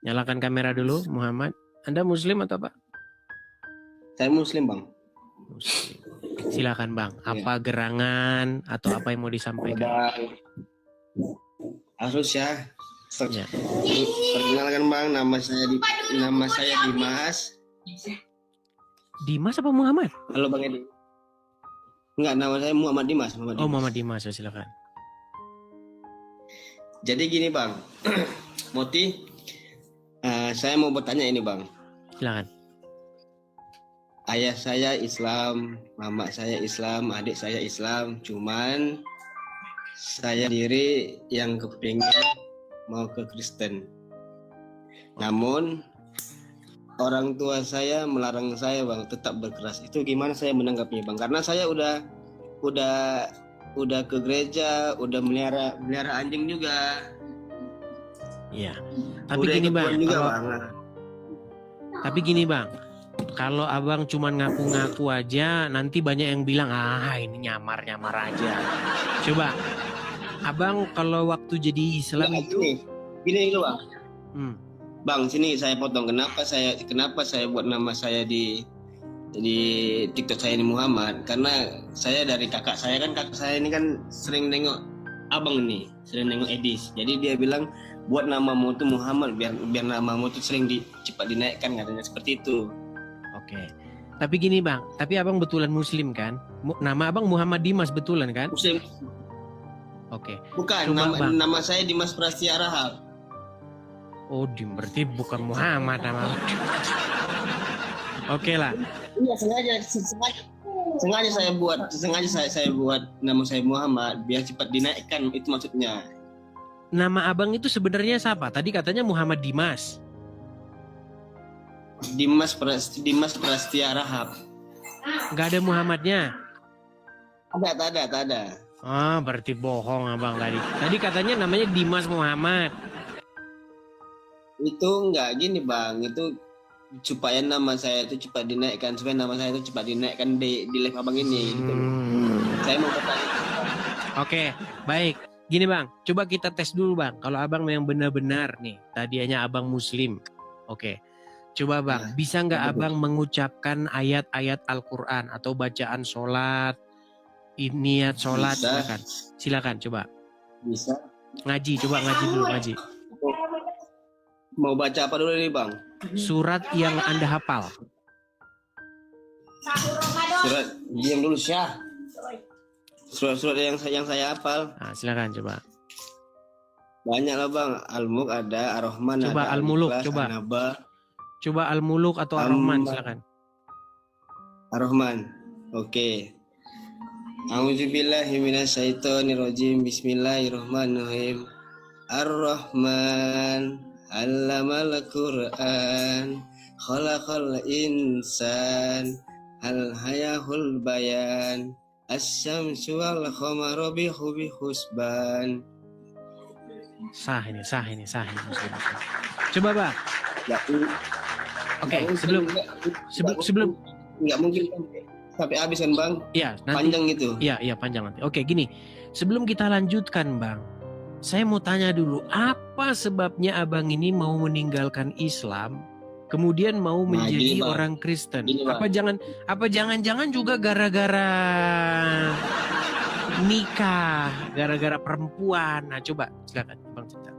Nyalakan kamera dulu, Muhammad. Anda Muslim atau apa? Saya Muslim, Bang. Muslim. Silakan Bang. Ya. Apa gerangan atau apa yang mau disampaikan? Harus ya. Ya. Perkenalkan Bang, nama saya Dimas. Dimas apa Muhammad? Halo Bang Edi. Enggak, nama saya Muhammad Dimas. Oh, Muhammad Dimas, ya, silakan. Jadi gini Bang, Moti, saya mau bertanya ini Bang. Silakan. Ayah saya Islam, mama saya Islam, adik saya Islam. Cuman saya sendiri yang kepingin mau ke Kristen. Namun orang tua saya melarang saya Bang tetap berkeras. Itu gimana saya menanggapinya Bang? Karena saya udah ke gereja, udah melihara anjing juga. Iya. Tapi Udah gini ikut Bang, juga, kalau, Bang. tapi gini Bang, kalau Abang cuman ngaku-ngaku aja, nanti banyak yang bilang, ini nyamar-nyamar aja. Coba, Abang kalau waktu jadi Islam Nah, itu, gini Bang. hmm, Bang, sini saya potong. Kenapa saya buat nama saya di TikTok saya ini Muhammad? Karena saya dari kakak saya ini kan sering nengok abang nih, sering nengok Edis. Jadi dia bilang buat namamu tuh Muhammad biar namamu tuh cepat dinaikkan, katanya seperti itu. oke. Tapi gini Bang, tapi Abang betulan Muslim kan? Nama Abang Muhammad Dimas betulan kan? Muslim. Oke. Bukan, Coba, nama saya Dimas Prastia Rahab. Oh, berarti bukan Muhammad nama. Oke lah. Iya, sengaja saya buat nama saya Muhammad biar cepat dinaikkan, itu maksudnya. Nama Abang itu sebenarnya siapa? Tadi katanya Muhammad Dimas. Dimas Prastia Rahab. Gak ada Muhammadnya. Tak ada. Berarti bohong Abang tadi. Tadi katanya namanya Dimas Muhammad. Itu enggak gini Bang, itu supaya nama saya itu cepat dinaikkan, di live Abang ini. Gitu. Saya mau bertanya. Oke, baik. Gini Bang, coba kita tes dulu Bang. Kalau Abang yang benar-benar nih, tadinya Abang Muslim. Oke, coba Bang, bisa nggak Abang mengucapkan ayat-ayat Al-Quran atau bacaan sholat, niat sholat? Bisa. Silakan coba. Bisa. Ngaji, coba ngaji dulu, ngaji. Mau baca apa dulu nih Bang? Surat yang Anda hafal. Surat, diam dulu Syah. Surat-surat yang saya hafal. Silakan coba. Banyak lah Bang. Al-Mulk ada, Ar-Rahman coba ada, Al-Mulk, Al-Ikhlas, coba. An-Naba. Coba Al-Mulk atau Ar-Rahman, silakan. Ar-Rahman. Oke. A'udzubillahi minasyaitonirrajim. Bismillahirrahmanirrahim. Ar-Rahman 'allamal Qur'an, khalaqal insan, al-hayahul bayan, asy-syamsu wal qamaru bihusban. Sah ini Muslim. Coba Bang. Oke, sebelum nggak mungkin sampai habis kan Bang? Iya, nanti panjang gitu. Iya, panjang nanti. Oke, gini. Sebelum kita lanjutkan Bang, saya mau tanya dulu, apa sebabnya Abang ini mau meninggalkan Islam, kemudian mau menjadi orang Kristen? Apa jangan-jangan juga gara-gara nikah, gara-gara perempuan? Nah, coba silakan Bang cerita.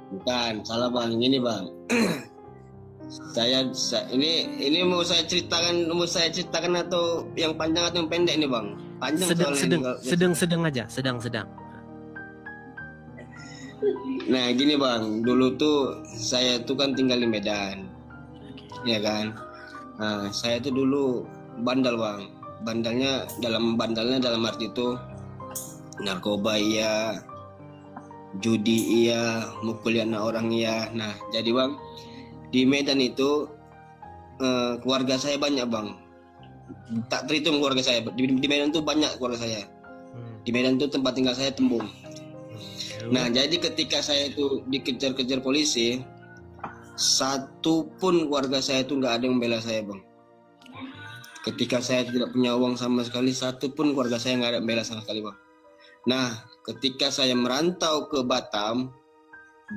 Bukan, salah Bang. Ini Bang. Ini mau saya ceritakan atau yang panjang atau yang pendek nih Bang? Panjang sedang aja, sedang. Nah gini Bang, dulu tuh saya tuh kan tinggal di Medan, ya kan. Nah saya tuh dulu bandel Bang, bandelnya dalam arti itu narkoba iya, judi iya, mukul anak orang iya. Nah jadi Bang, di Medan itu keluarga saya banyak Bang, tak terhitung keluarga saya. Di Medan tuh banyak keluarga saya. Di Medan tuh tempat tinggal saya Tembung. Nah jadi ketika saya itu dikejar-kejar polisi, satu pun keluarga saya itu nggak ada yang membela saya Bang. Ketika saya tidak punya uang sama sekali, satu pun keluarga saya nggak ada yang membela sama sekali Bang. Nah ketika saya merantau ke Batam,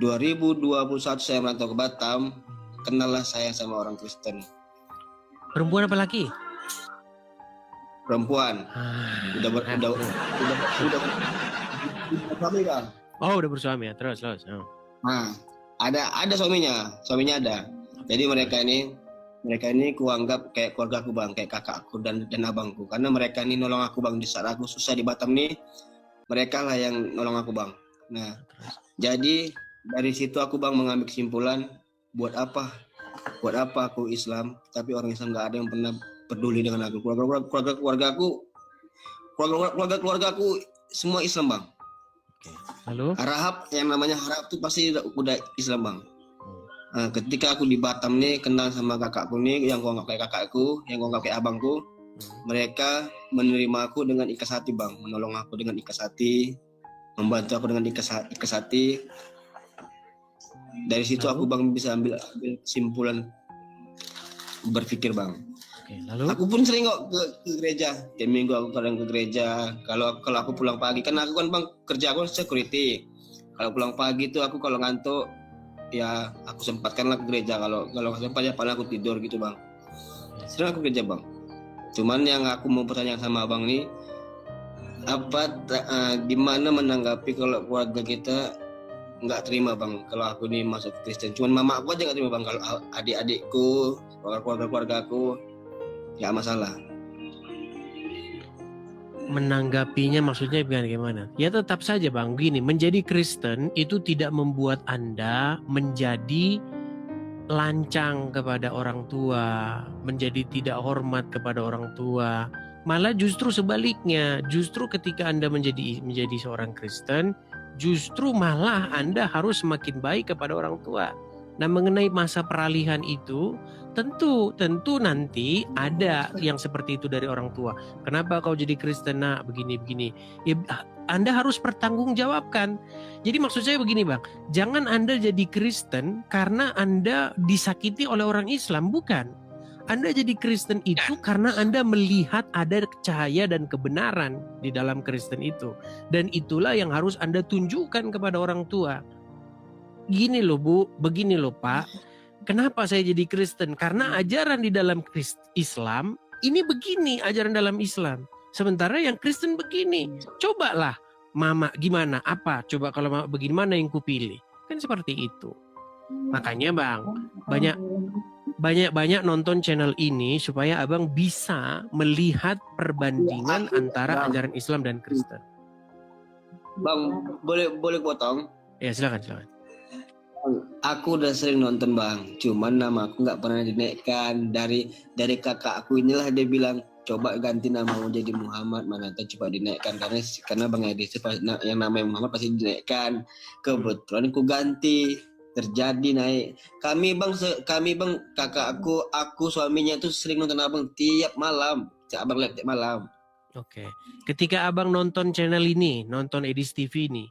2021 saya merantau ke Batam, kenallah saya sama orang Kristen. Perempuan apa laki? Perempuan. Udah suami Bang. Oh, udah bersuami ya. Terus. Oh. Nah, ada suaminya ada. Jadi mereka ini kuanggap kayak keluarga aku Bang, kayak kakakku dan abangku. Karena mereka ini nolong aku Bang di saat aku susah di Batam nih. Mereka lah yang nolong aku Bang. Nah, jadi dari situ aku Bang mengambil kesimpulan, buat apa aku Islam, tapi orang Islam nggak ada yang pernah peduli dengan aku. Keluarga aku semua Islam Bang. Oke. Lalu? Yang namanya harap tuh pasti udah Islam Bang. Nah, ketika aku di Batam nih kenal sama kakakku nih, yang gua nggak kayak kakakku, yang gua nggak kayak abangku, mereka menerima aku dengan ikhlas hati Bang, menolong aku dengan ikhlas hati, membantu aku dengan ikhlas hati. Dari situ aku Bang bisa ambil kesimpulan berpikir Bang. Oke, lalu? Aku pun sering kok ke gereja. Tiap minggu aku kadang ke gereja. Kalau aku pulang pagi, kan aku kan Bang kerja aku security. Kalau pulang pagi tuh aku kalau ngantuk ya aku sempatkanlah ke gereja. Kalau sempat ya paling aku tidur gitu Bang. Sering aku kerja Bang. Cuman yang aku mau bertanya sama Abang nih, gimana menanggapi kalau keluarga kita nggak terima Bang kalau aku nih masuk Kristen. Cuman mama aku aja nggak terima Bang. Kalau adik-adikku, keluarga aku nggak masalah. Menanggapinya maksudnya bagaimana? Ya tetap saja Bang, gini, menjadi Kristen itu tidak membuat Anda menjadi lancang kepada orang tua, menjadi tidak hormat kepada orang tua. Malah justru sebaliknya, justru ketika Anda menjadi seorang Kristen, justru malah Anda harus semakin baik kepada orang tua. Nah, mengenai masa peralihan itu, tentu nanti ada yang seperti itu dari orang tua. Kenapa kau jadi Kristen nak begini? Ya, Anda harus pertanggungjawabkan. Jadi maksud saya begini Bang, jangan Anda jadi Kristen karena Anda disakiti oleh orang Islam, bukan. Anda jadi Kristen itu karena Anda melihat ada cahaya dan kebenaran di dalam Kristen itu. Dan itulah yang harus Anda tunjukkan kepada orang tua. Gini loh Bu, begini loh Pak. Kenapa saya jadi Kristen? Karena ajaran di dalam Islam ini begini, ajaran dalam Islam. Sementara yang Kristen begini. Cobalah Mama gimana? Apa? Coba kalau Mama begini mana yang kupilih? Kan seperti itu. Makanya Bang, banyak nonton channel ini supaya Abang bisa melihat perbandingan antara ajaran Islam dan Kristen. Bang, boleh potong? Ya silakan. Aku udah sering nonton Bang, cuman nama aku nggak pernah dinaikkan. Dari kakak aku inilah dia bilang coba ganti namamu jadi Muhammad, mana tuh coba dinaikkan karena Bang Edi yang namanya Muhammad pasti dinaikkan. Kebetulan aku ganti, terjadi naik. Kami bang kakak aku suaminya tuh sering nonton Abang tiap malam. Abang lihat tiap malam. Oke. Ketika Abang nonton channel ini, nonton Edis TV ini,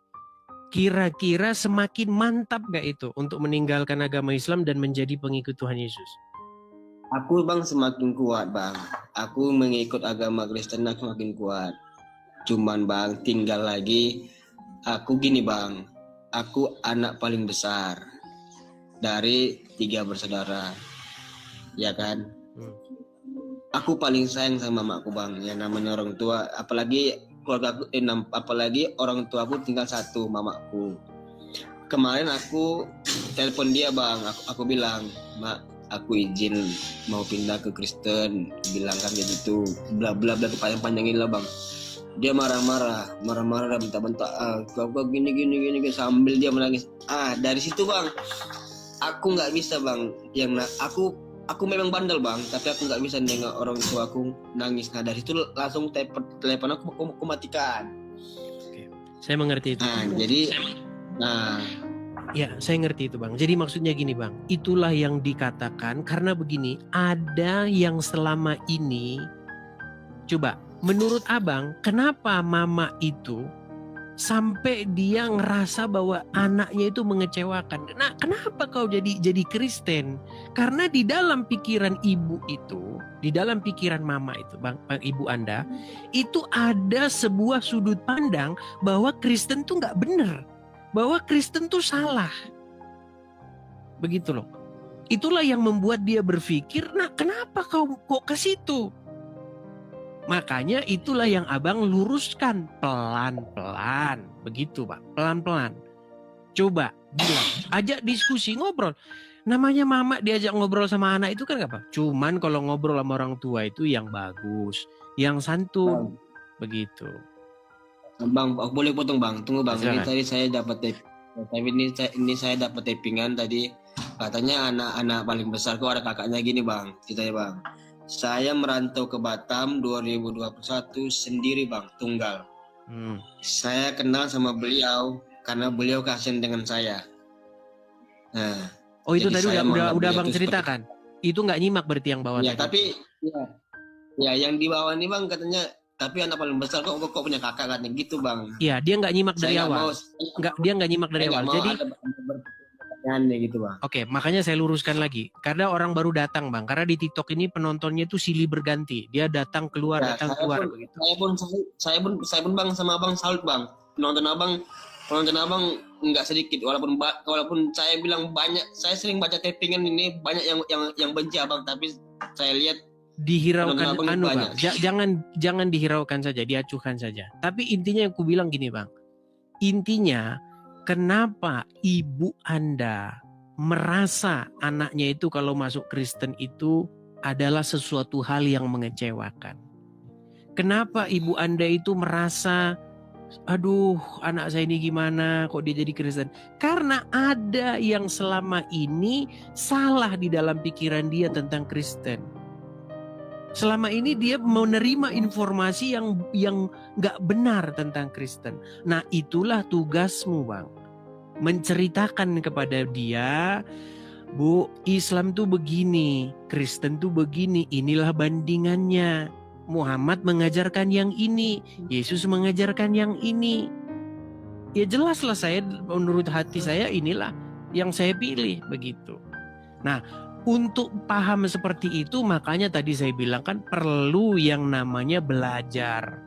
kira-kira semakin mantap gak itu untuk meninggalkan agama Islam dan menjadi pengikut Tuhan Yesus? Aku Bang semakin kuat Bang. Aku mengikut agama Kristen aku semakin kuat. Cuman Bang tinggal lagi. Aku gini Bang. Aku anak paling besar dari 3 bersaudara. Ya kan? Aku paling sayang sama mamaku Bang. Yang namanya orang tua. Apalagi orang tua aku tinggal 1, mamaku. Kemarin aku telepon dia Bang, aku bilang, "Mak, aku izin mau pindah ke Kristen." Bilang kan gitu, bla bla bla panjang-panjangin lah Bang. Dia marah-marah dan bentak-bentak, kau gini sambil dia menangis. Dari situ Bang, aku nggak bisa Bang. Aku memang bandel Bang, tapi aku nggak bisa nengok orang tua aku nangis. Nah dari itu langsung telepon aku matikan. Oke. Saya mengerti itu. Ya, saya ngerti itu Bang. Jadi maksudnya gini Bang, itulah yang dikatakan karena begini, ada yang selama ini, coba menurut Abang, kenapa mama itu sampai dia ngerasa bahwa anaknya itu mengecewakan. Nah, kenapa kau jadi Kristen? Karena di dalam pikiran ibu itu, di dalam pikiran mama itu, Bang, ibu Anda, itu ada sebuah sudut pandang bahwa Kristen tuh nggak benar, bahwa Kristen tuh salah. Begitu loh. Itulah yang membuat dia berpikir, nah kenapa kok ke situ? Makanya itulah yang abang luruskan pelan-pelan. Begitu Pak, pelan-pelan. Coba bilang, ajak diskusi, ngobrol. Namanya mama diajak ngobrol sama anak itu kan gak apa. Cuman kalau ngobrol sama orang tua itu yang bagus, yang santun. Begitu. Bang, boleh potong bang? Tunggu bang, ini Silakan. tadi saya dapat ini saya dapat tappingan tadi. Katanya anak-anak paling besar kok ada kakaknya gini bang, ceritanya bang. Saya merantau ke Batam 2021 sendiri bang, tunggal. Saya kenal sama beliau karena beliau kasihan dengan saya. Nah, oh itu jadi tadi saya udah menganggap abang beliau itu ceritakan. Itu nggak nyimak berarti yang bawah ya, tadi. tapi ya yang di bawah ini bang katanya, tapi anak paling besar kok punya kakak katanya gitu bang. Iya, dia nggak nyimak dari Saya nggak awal. mau, Dia nggak nyimak dari saya awal. nggak mau Jadi ada pertanyaannya gitu bang. oke, makanya saya luruskan lagi. Karena orang baru datang bang. Karena di TikTok ini penontonnya itu silih berganti. Dia datang keluar, Ya, datang keluar begitu. Saya pun bang sama abang salut bang. Penonton abang nggak sedikit, walaupun saya bilang banyak, saya sering baca tappingan ini banyak yang benci abang, tapi saya lihat Dihiraukan penonton abang anu banyak. bang. Jangan dihiraukan saja, diacuhkan saja. Tapi intinya yang ku bilang gini bang. Intinya kenapa ibu Anda merasa anaknya itu kalau masuk Kristen itu adalah sesuatu hal yang mengecewakan? Kenapa ibu Anda itu merasa, aduh anak saya ini gimana kok dia jadi Kristen? Karena ada yang selama ini salah di dalam pikiran dia tentang Kristen. Selama ini dia menerima informasi yang nggak benar tentang Kristen. Nah itulah tugasmu bang. Menceritakan kepada dia, Bu, Islam tuh begini, Kristen tuh begini, inilah bandingannya. Muhammad mengajarkan yang ini, Yesus mengajarkan yang ini. Ya jelaslah saya, menurut hati saya inilah yang saya pilih, begitu. Nah, untuk paham seperti itu makanya tadi saya bilang kan perlu yang namanya belajar.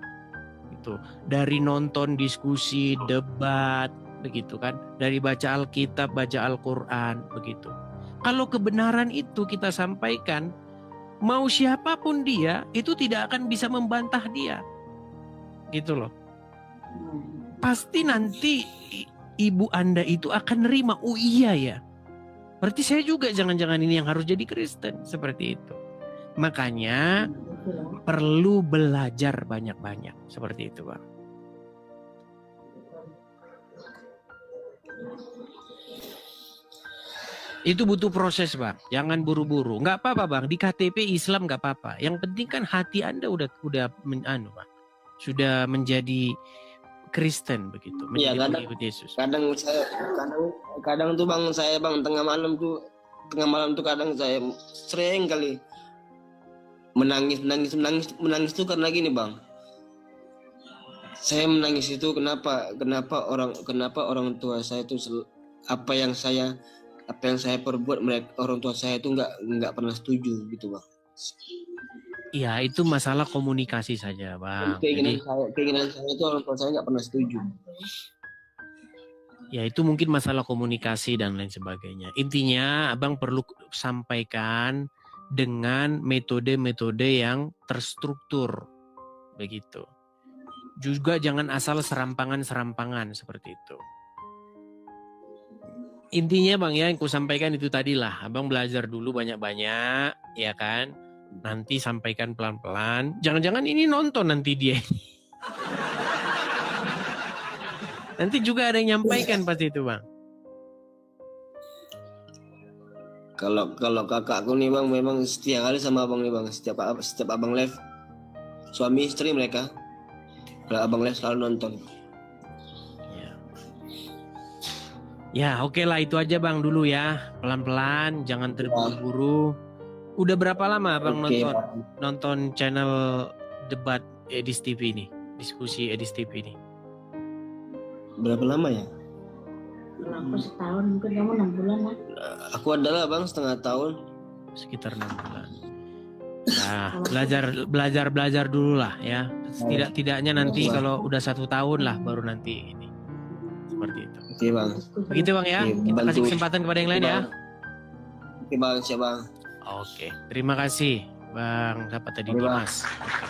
Gitu. Dari nonton diskusi, debat, begitu kan. Dari baca Alkitab, baca Al-Qur'an, begitu. Kalau kebenaran itu kita sampaikan, mau siapapun dia, itu tidak akan bisa membantah dia. Gitu loh. Pasti nanti ibu Anda itu akan nerima, oh iya ya. Berarti saya juga jangan-jangan ini yang harus jadi Kristen, seperti itu. Makanya perlu belajar banyak-banyak, seperti itu Bang. Itu butuh proses Bang, jangan buru-buru. Nggak apa-apa Bang, di KTP Islam nggak apa-apa. Yang penting kan hati Anda udah Bang, sudah menjadi Kristen begitu, menjadi pengikut Yesus. Kadang tuh bang, saya bang tengah malam tuh kadang saya sering kali menangis tuh karena gini bang. Saya menangis itu kenapa orang tua saya tuh apa yang saya perbuat, mereka orang tua saya itu nggak pernah setuju gitu bang. Iya, itu masalah komunikasi saja, Bang. Keinginan saya itu orang tua saya nggak pernah setuju. Ya, itu mungkin masalah komunikasi dan lain sebagainya. Intinya, Abang perlu sampaikan dengan metode-metode yang terstruktur. Begitu. Juga jangan asal serampangan-serampangan seperti itu. Intinya, Bang, ya, yang ku sampaikan itu tadilah. Abang belajar dulu banyak-banyak, ya kan? Nanti sampaikan pelan-pelan. Jangan-jangan ini nonton nanti dia. Nanti juga ada yang nyampaikan pasti itu bang. Kalau kakakku nih bang, memang setia kali sama abang nih bang. Setiap abang live, suami istri mereka, kalau abang live selalu nonton. Ya oke lah, itu aja bang dulu ya. Pelan-pelan, jangan terburu-buru. Udah berapa lama abang nonton channel debat Edis TV ini, diskusi Edis TV ini? Berapa lama ya? Aku setahun, mungkin kamu 6 bulan lah. Aku adalah bang setengah tahun. Sekitar 6 bulan. Nah, belajar dulu lah ya. Tidaknya nanti kalau udah 1 tahun lah baru nanti ini. Seperti itu. Oke bang. Begitu bang ya. Kita kasih kesempatan kepada yang lain ya. Oke bang, siap bang. Oke, terima kasih Bang. Siapa tadi Oke, Bang. Dimas? Oke.